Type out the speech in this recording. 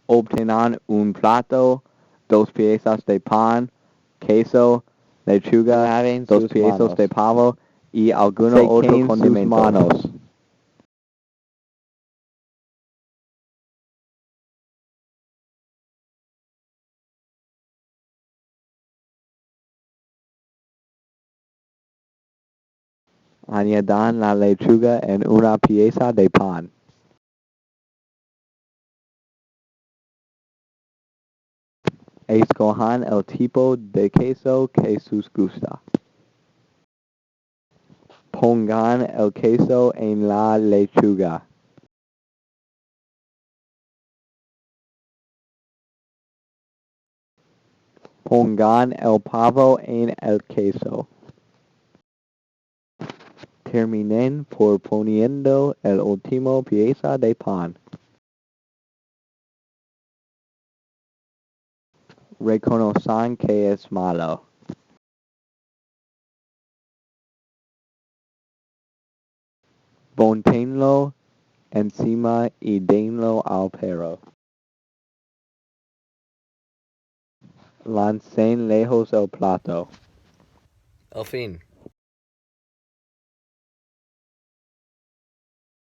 Obtengan un plato, 2 piezas de pan, queso, lechuga, Laven 2 piezas de sus pavo y alguno otro Sequen sus condimento. manos. Añadan la lechuga en una pieza de pan. Escojan el tipo de queso que sus gusta. Pongan el queso en la lechuga. Pongan el pavo en el queso. Terminen por poniendo el último pieza de pan. Reconozcan que es malo. Póntenlo encima y denlo al perro. Lancen lejos el plato. El fin.